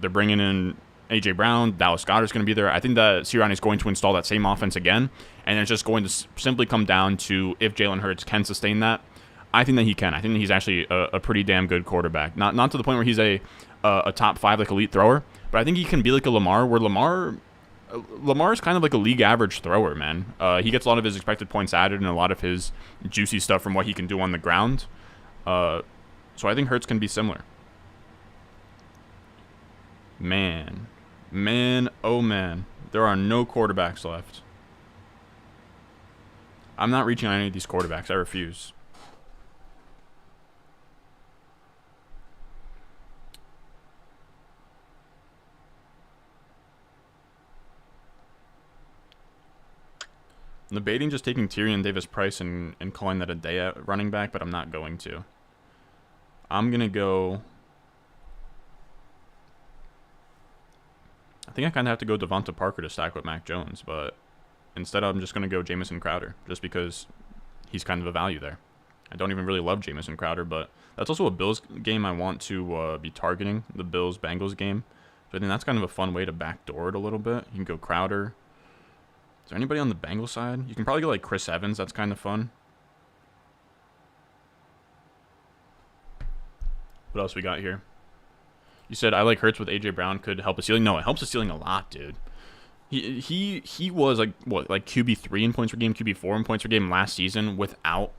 they're bringing in A.J. Brown. Dallas Goedert's going to be there. I think that Sirianni is going to install that same offense again, and it's just going to simply come down to if Jalen Hurts can sustain that. I think that he can. I think that he's actually a pretty damn good quarterback. Not to the point where he's a top 5 like elite thrower, but I think he can be like a Lamar, where Lamar's kind of like a league average thrower, man. He gets a lot of his expected points added and a lot of his juicy stuff from what he can do on the ground. So I think Hurts can be similar. Man, oh man, there are no quarterbacks left. I'm not reaching on any of these quarterbacks. I refuse. I'm debating just taking Tyrion Davis-Price and calling that a day at running back, but I'm not going to. I'm going to go... I think I kind of have to go Devonta Parker to stack with Mac Jones, but instead I'm just going to go Jamison Crowder, just because he's kind of a value there. I don't even really love Jamison Crowder, but that's also a Bills game I want to be targeting, the Bills-Bengals game. So I think that's kind of a fun way to backdoor it a little bit. You can go Crowder. Is there anybody on the Bengals side? You can probably go like Chris Evans. That's kind of fun. What else we got here? You said I like Hurts with A.J. Brown could help the ceiling. No, it helps the ceiling a lot, dude. He was like QB3 in points per game, QB4 in points per game last season without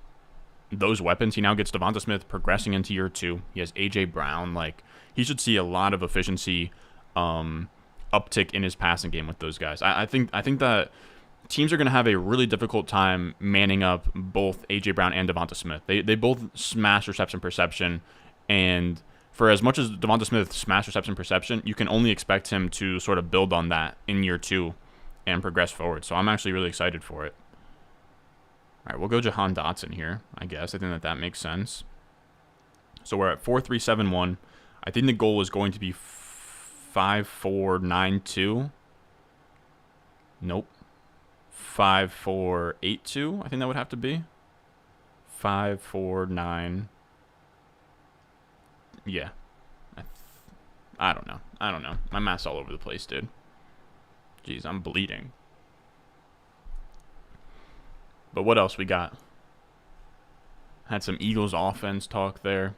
those weapons. He now gets Devonta Smith progressing into year 2. He has A.J. Brown. Like, he should see a lot of efficiency uptick in his passing game with those guys. I think that teams are going to have a really difficult time manning up both A.J. Brown and Devonta Smith. They both smash reception perception, and for as much as Devonta Smith smashed reception perception, you can only expect him to sort of build on that in year 2 and progress forward. So I'm actually really excited for it. All right, we'll go Jahan Dotson here, I guess. I think that makes sense. So we're at 4-3-7-1. I think the goal is going to be 5-4-9-2. Nope. 5-4-8-2. I think that would have to be 5-4-9. Yeah. I don't know. My math's all over the place, dude. Jeez, I'm bleeding. But what else we got? Had some Eagles offense talk there.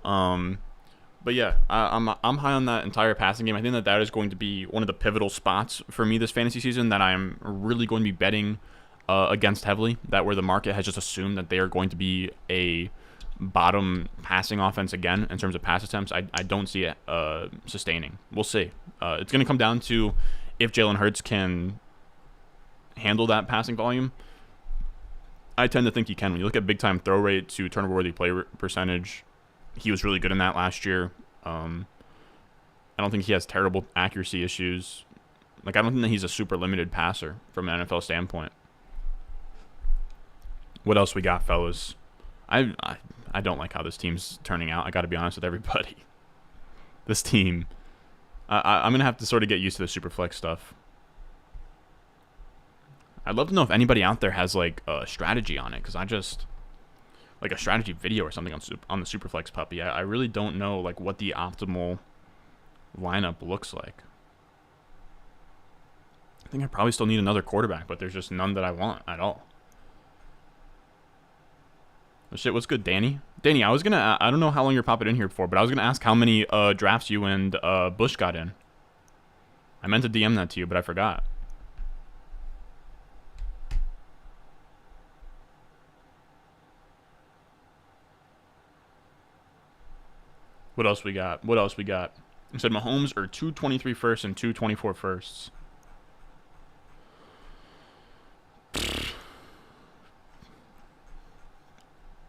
But yeah, I'm high on that entire passing game. I think that is going to be one of the pivotal spots for me this fantasy season that I'm really going to be betting against heavily. That where the market has just assumed that they are going to be a bottom passing offense again in terms of pass attempts. I don't see it sustaining. We'll see. It's going to come down to if Jalen Hurts can handle that passing volume. I tend to think he can. When you look at big time throw rate to turnover-worthy play percentage, he was really good in that last year. I don't think he has terrible accuracy issues. Like, I don't think that he's a super limited passer from an NFL standpoint. What else we got, fellas? I don't like how this team's turning out. I got to be honest with everybody. This team, I'm going to have to sort of get used to the Superflex stuff. I'd love to know if anybody out there has, like, a strategy on it, because like a strategy video or something on the Superflex puppy. I really don't know, like, what the optimal lineup looks like. I think I probably still need another quarterback, but there's just none that I want at all. Oh, shit, what's good, Danny? Danny, I don't know how long you're popping in here for, but I was going to ask how many drafts you and Bush got in. I meant to DM that to you, but I forgot. What else we got? I said Mahomes are 223 firsts and 224 firsts.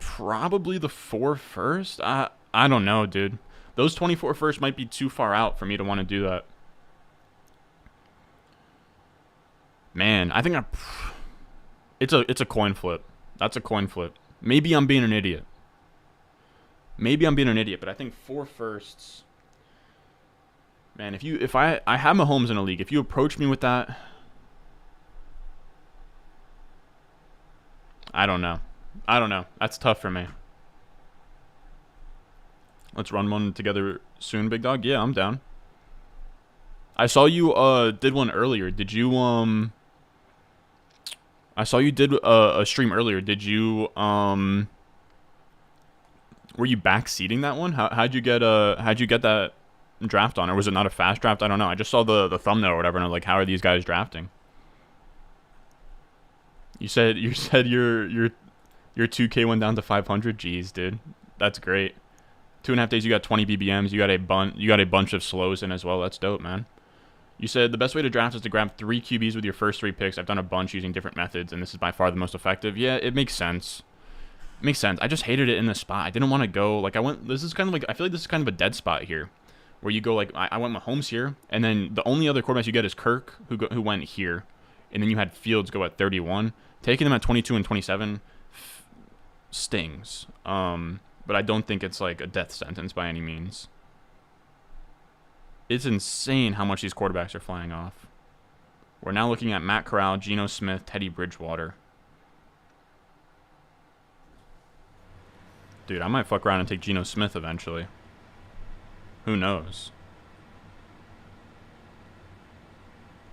Probably the 4 first. I don't know, dude. Those 24 firsts might be too far out for me to want to do that. Man, I think it's a coin flip. That's a coin flip. Maybe I'm being an idiot. But I think 4 firsts. Man, if I have Mahomes in a league, if you approach me with that, I don't know. I don't know. That's tough for me. Let's run one together soon, big dog. Yeah, I'm down. I saw you did one earlier. Did you I saw you did a stream earlier. Did you were you backseating that one? How'd you get that draft on, or was it not a fast draft? I don't know. I just saw the thumbnail or whatever, and I was like, how are these guys drafting? You said your 2K went down to 500. Jeez, dude, that's great. 2.5 days, you got 20 BBMs. You got a bunch of slows in as well. That's dope, man. You said the best way to draft is to grab 3 QBs with your first 3 picks. I've done a bunch using different methods, and this is by far the most effective. Yeah, it makes sense. It makes sense. I just hated it in this spot. I didn't want to go like I went. This is kind of like I feel like this is kind of a dead spot here, where you go like I went Mahomes here, and then the only other quarterbacks you get is Kirk, who went here, and then you had Fields go at 31. Taking them at 22 and 27 stings. But I don't think it's like a death sentence by any means. It's insane how much these quarterbacks are flying off. We're now looking at Matt Corral, Geno Smith, Teddy Bridgewater. Dude, I might fuck around and take Geno Smith eventually. Who knows?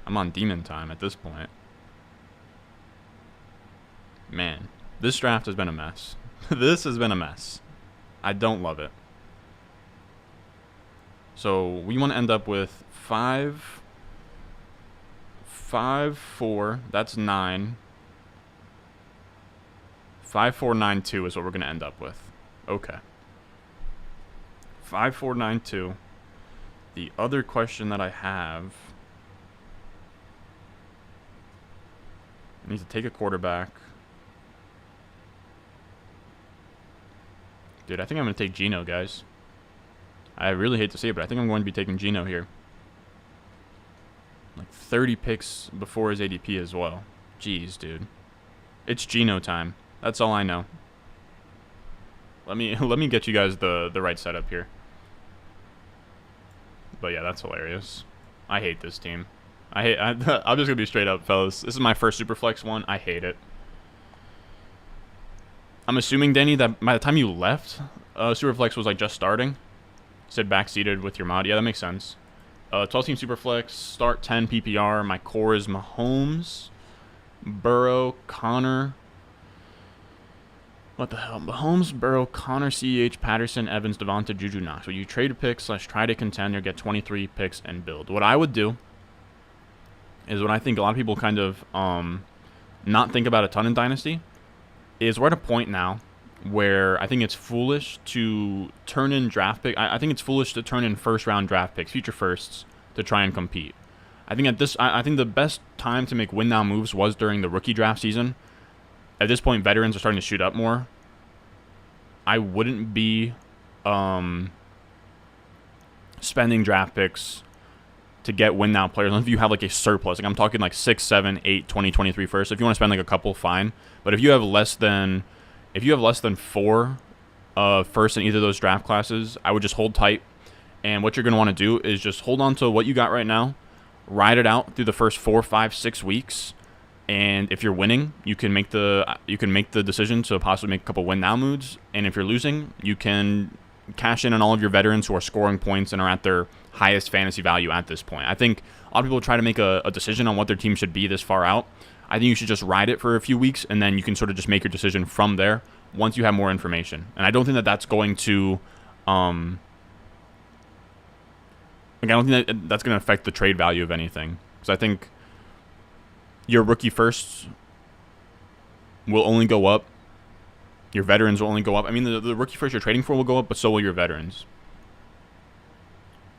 I'm on demon time at this point. Man, this draft has been a mess. This has been a mess. I don't love it. So we want to end up with 5, 4. That's 9. 5, 4, 9, 2 is what we're going to end up with. Okay. 5, 4, 9, 2. The other question that I have, I need to take a quarterback. Dude, I think I'm going to take Geno, guys. I really hate to say it, but I think I'm going to be taking Geno here. Like 30 picks before his ADP as well. Jeez, dude. It's Geno time. That's all I know. Let me get you guys the right setup here. But yeah, that's hilarious. I hate this team. I'm just going to be straight up, fellas. This is my first Superflex one. I hate it. I'm assuming, Danny, that by the time you left, Superflex was like just starting. You said backseated with your mod. Yeah, that makes sense. 12-team Superflex, start 10 PPR. My core is Mahomes, Burrow, Connor. What the hell? Mahomes, Burrow, Connor, CEH, Patterson, Evans, Devonta, Juju, Knox. So you trade a pick / try to contend or get 23 picks and build. What I would do is what I think a lot of people kind of not think about a ton in Dynasty is we're at a point now where I think it's foolish to turn in draft pick. I think it's foolish to turn in first-round draft picks, future firsts, to try and compete. I think I think the best time to make win-now moves was during the rookie draft season. At this point, veterans are starting to shoot up more. I wouldn't be spending draft picks to get win-now players unless you have like a surplus. Like I'm talking like 6, 7, 8, 20, 23 first. If you want to spend like a couple, fine. But if you have less than 4 first in either of those draft classes, I would just hold tight. And what you're going to want to do is just hold on to what you got right now, ride it out through the first 4, 5, 6 weeks. And if you're winning, you can make the decision to possibly make a couple win now moves. And if you're losing, you can cash in on all of your veterans who are scoring points and are at their highest fantasy value at this point. I think a lot of people try to make a decision on what their team should be this far out. I think you should just ride it for a few weeks, and then you can sort of just make your decision from there once you have more information. And I don't think that that's going to I don't think that that's going to affect the trade value of anything, because I think your rookie firsts will only go up. Your veterans will only go up. I mean, the rookie first you're trading for will go up, but so will your veterans.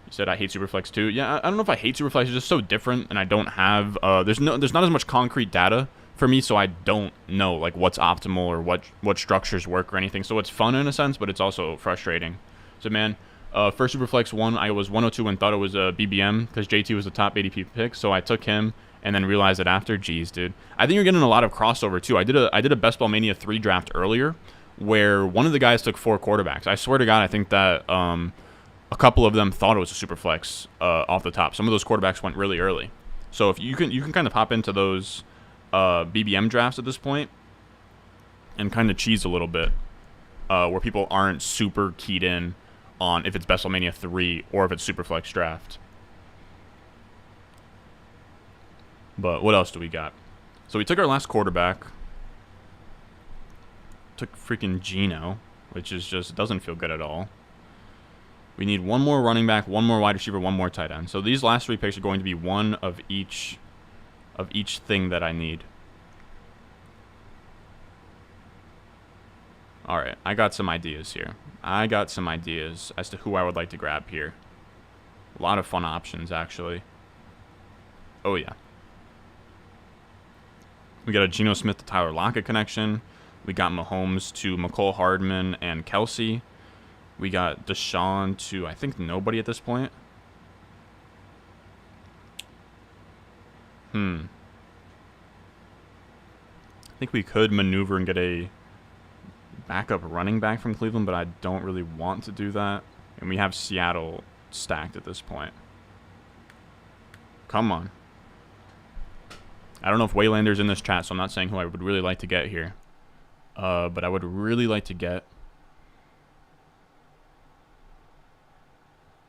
You said I hate Superflex too. Yeah, I don't know if I hate Superflex. It's just so different, and I don't have there's not as much concrete data for me, so I don't know like what's optimal or what structures work or anything. So it's fun in a sense, but it's also frustrating. So man, first Superflex one, I was 102 and thought it was a BBM because JT was the top ADP pick, so I took him and then realized it after. Jeez, dude. I think you're getting a lot of crossover too. I did a Best Ball Mania 3 draft earlier where one of the guys took 4 quarterbacks. I swear to God, I think that a couple of them thought it was a super flex off the top. Some of those quarterbacks went really early. So if you can kind of hop into those BBM drafts at this point and kind of cheese a little bit, where people aren't super keyed in on if it's WrestleMania 3 or if it's super flex draft. But what else do we got? So we took our last quarterback. Took freaking Geno, which is just doesn't feel good at all. We need one more running back, one more wide receiver, one more tight end. So these last 3 picks are going to be one of each thing that I need. All right, I got some ideas here. I got some ideas as to who I would like to grab here. A lot of fun options, actually. Oh, yeah. We got a Geno Smith to Tyler Lockett connection. We got Mahomes to McCole Hardman and Kelsey. We got Deshaun to, I think, nobody at this point. I think we could maneuver and get a backup running back from Cleveland, but I don't really want to do that. And we have Seattle stacked at this point. Come on. I don't know if Waylander's in this chat, so I'm not saying who I would really like to get here. But I would really like to get...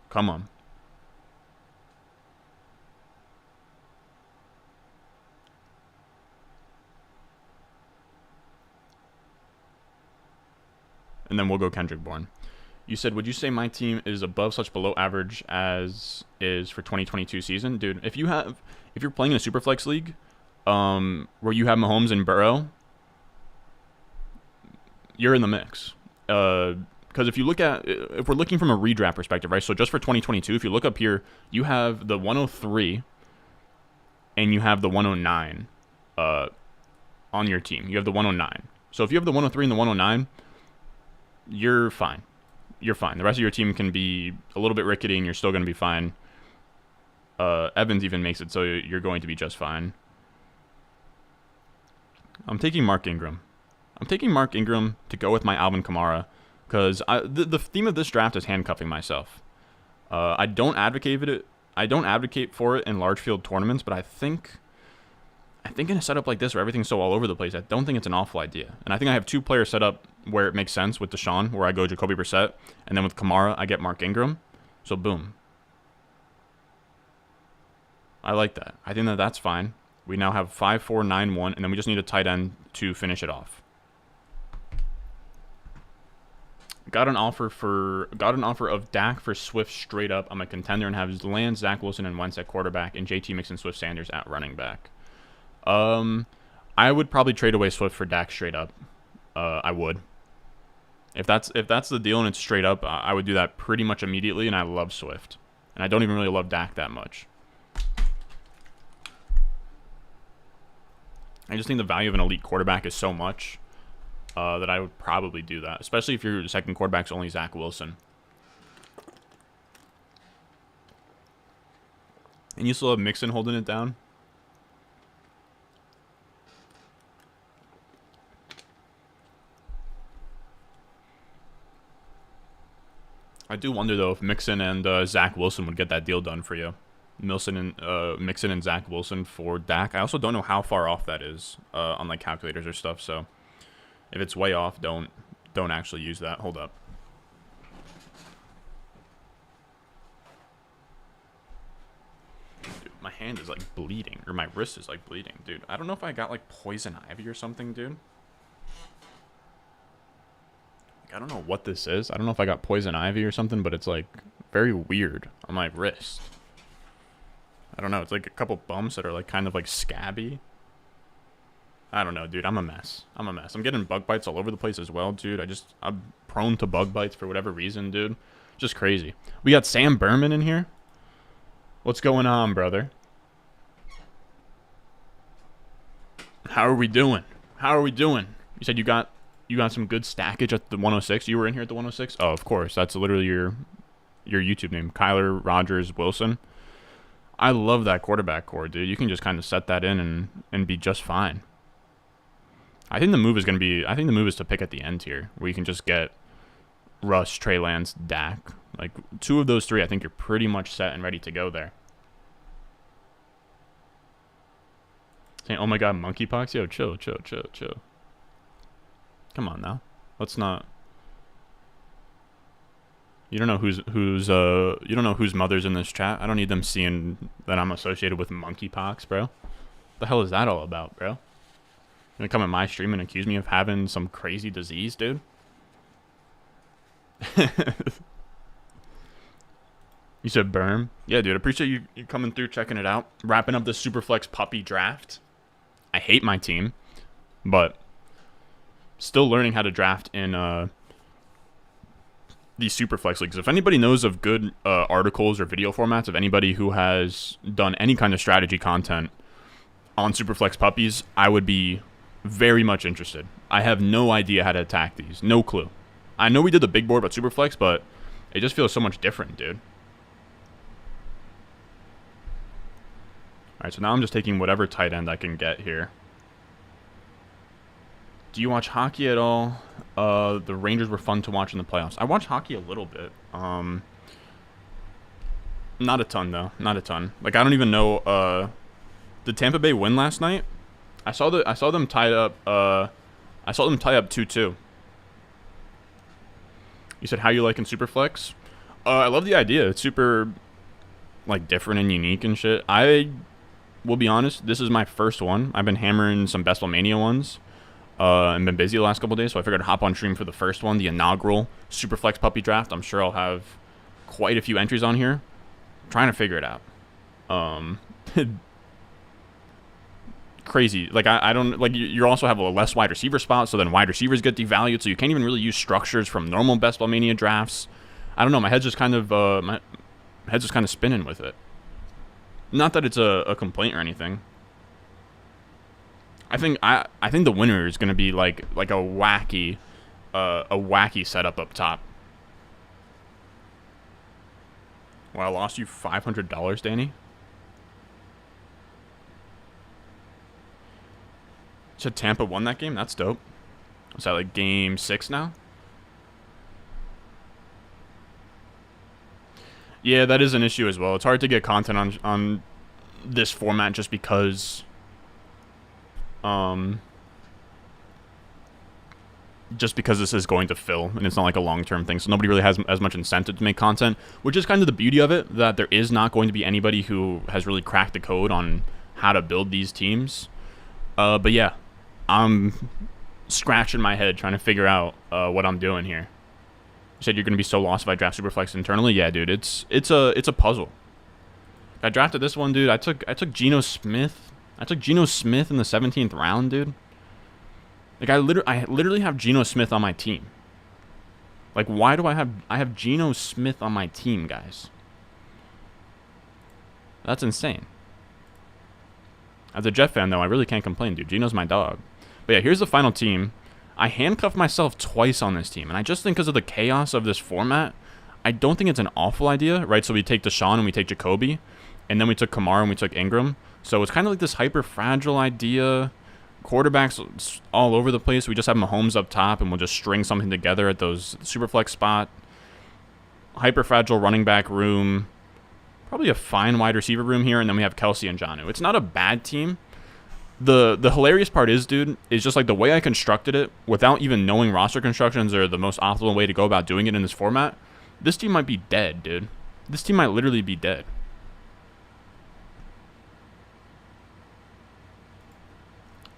Come on. And then we'll go Kendrick Bourne. You said, would you say my team is above / below average as is for 2022 season? Dude, if you're playing in a Superflex league, where you have Mahomes and Burrow, you're in the mix. Because if we're looking from a redraft perspective, right? So just for 2022, if you look up here, you have the 103 and you have the 109 on your team. You have the 109. So if you have the 103 and the 109, you're fine. You're fine. The rest of your team can be a little bit rickety and you're still going to be fine. Evans even makes it so you're going to be just fine. I'm taking Mark Ingram. I'm taking Mark Ingram to go with my Alvin Kamara because the theme of this draft is handcuffing myself. I don't advocate for it in large field tournaments, but I think in a setup like this where everything's so all over the place, I don't think it's an awful idea. And I think I have 2 players set up where it makes sense with Deshaun, where I go Jacoby Brissett, and then with Kamara, I get Mark Ingram. So boom. I like that. I think that's fine. We now have 5, 4, 9, 1, and then we just need a tight end to finish it off. Got an offer of Dak for Swift straight up. I'm a contender and have Lance, Zach Wilson, and Wentz at quarterback, and JT Mixon, Swift, Sanders at running back. I would probably trade away Swift for Dak straight up. I would. If that's the deal and it's straight up, I would do that pretty much immediately. And I love Swift, and I don't even really love Dak that much. I just think the value of an elite quarterback is so much that I would probably do that, especially if your second quarterback's only Zach Wilson. And you still have Mixon holding it down. I do wonder, though, if Mixon and Zach Wilson would get that deal done for you. Mixon and Zach Wilson for Dak. I also don't know how far off that is on like calculators or stuff. So if it's way off, don't actually use that. Hold up. Dude, my hand is like bleeding, or my wrist is like bleeding, dude. I don't know if I got like poison ivy or something, dude. I don't know what this is. I don't know if I got poison ivy or something, but it's like very weird on my wrist. I don't know. It's like a couple bumps that are like kind of like scabby. I don't know, dude. I'm a mess. I'm getting bug bites all over the place as well, dude. I'm prone to bug bites for whatever reason, dude. Just crazy. We got Sam Berman in here. What's going on, brother? How are we doing? You said you got some good stackage at the 106. You were in here at the 106? Oh, of course. That's literally your YouTube name, Kyler Rogers Wilson. I love that quarterback core, dude. You can just kind of set that in and be just fine. I think the move is to pick at the end here, where you can just get Russ, Trey Lance, Dak. Like, 2 of those 3, I think you're pretty much set and ready to go there. Saying, oh my god, monkeypox? Yo, chill. Come on now. Let's not. You don't know you don't know whose mother's in this chat. I don't need them seeing that I'm associated with monkeypox, bro. The hell is that all about, bro? You gonna come in my stream and accuse me of having some crazy disease, dude? You said Berm? Yeah, dude. Appreciate you coming through, checking it out. Wrapping up the Superflex puppy draft. I hate my team, but still learning how to draft in these Superflex leagues. If anybody knows of good articles or video formats of anybody who has done any kind of strategy content on Superflex puppies, I would be very much interested. I have no idea how to attack these. No clue. I know we did the big board with Superflex, but it just feels so much different, dude. Alright, so now I'm just taking whatever tight end I can get here. Do you watch hockey at all? The Rangers were fun to watch in the playoffs. I watch hockey a little bit. Not a ton, though. Not a ton. Like, I don't even know. Did Tampa Bay win last night? I saw them tied up. I saw them tie up 2-2. You said how you like in Superflex? I love the idea. It's super, like, different and unique and shit. I will be honest. This is my first one. I've been hammering some Best Ball Mania ones. And been busy the last couple of days, so I figured I'd hop on stream for the first one, the inaugural Superflex puppy draft. I'm sure I'll have quite a few entries on here. I'm trying to figure it out. Crazy. Like, I don't, like, you also have a less wide receiver spot, so then wide receivers get devalued, so you can't even really use structures from normal Best Ball Mania drafts. I don't know, my head's just kind of, spinning with it. Not that it's a complaint or anything. I think the winner is going to be like a wacky setup up top. Well, I lost you $500, Danny. So Tampa won that game? That's dope. Is that like game 6 now? Yeah, that is an issue as well. It's hard to get content on this format just because this is going to fill and it's not like a long-term thing, so nobody really has as much incentive to make content, which is kind of the beauty of it, that there is not going to be anybody who has really cracked the code on how to build these teams. But yeah, I'm scratching my head trying to figure out what I'm doing here. You said you're going to be so lost if I draft Superflex internally? Yeah, dude, it's a puzzle. I drafted this one, dude. I took Geno Smith. I took Geno Smith in the 17th round, dude. Like, I literally have Geno Smith on my team. Like, why do I have Geno Smith on my team, guys? That's insane. As a Jet fan, though, I really can't complain, dude. Geno's my dog. But yeah, here's the final team. I handcuffed myself twice on this team, and I just think because of the chaos of this format, I don't think it's an awful idea, right? So we take Deshaun and we take Jacoby, and then we took Kamara and we took Ingram. So it's kind of like this hyper-fragile idea. Quarterbacks all over the place. We just have Mahomes up top, and we'll just string something together at those Superflex spot. Hyper-fragile running back room. Probably a fine wide receiver room here, and then we have Kelsey and Jonnu. It's not a bad team. The hilarious part is, dude, is just like the way I constructed it, without even knowing roster constructions or the most optimal way to go about doing it in this format, this team might be dead, dude. This team might literally be dead.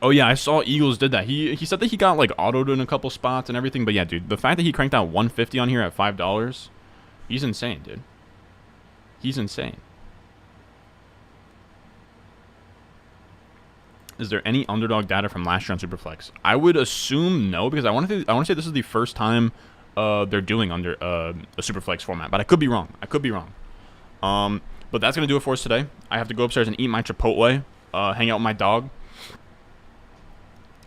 Oh, yeah, I saw Eagles did that. He said that he got, like, autoed in a couple spots and everything. But, yeah, dude, the fact that he cranked out $150 on here at $5, he's insane, dude. He's insane. Is there any underdog data from last year on Superflex? I would assume no, because I want to say this is the first time they're doing under a Superflex format. But I could be wrong. But that's going to do it for us today. I have to go upstairs and eat my Chipotle, hang out with my dog.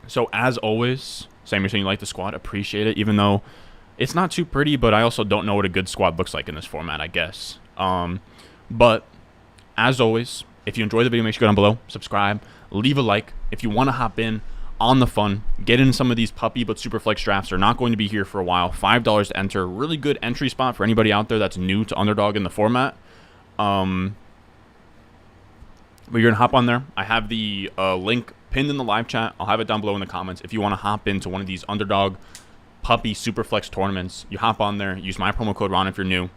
So, as always, Sam, you're saying you like the squad. Appreciate it, even though it's not too pretty, but I also don't know what a good squad looks like in this format, I guess. But, as always, if you enjoyed the video, make sure you go down below, subscribe, leave a like. If you want to hop in on the fun. Get in some of these puppy but super flex drafts. They're not going to be here for a while. $5 to enter. Really good entry spot for anybody out there that's new to Underdog in the format. But you're going to hop on there. I have the link pinned in the live chat. I'll have it down below in the comments. If you want to hop into one of these Underdog puppy super flex tournaments, you hop on there. Use my promo code Ron if you're new.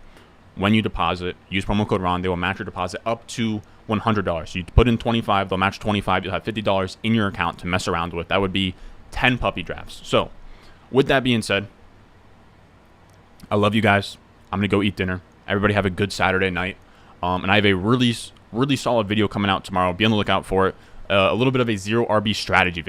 When you deposit, use promo code Ron. They will match your deposit up to $100. So you put in 25, they'll match 25. You'll have $50 in your account to mess around with. That would be 10 puppy drafts. So with that being said, I love you guys. I'm going to go eat dinner. Everybody have a good Saturday night. And I have a really solid video coming out tomorrow. Be on the lookout for it. A little bit of a 0 RB strategy video.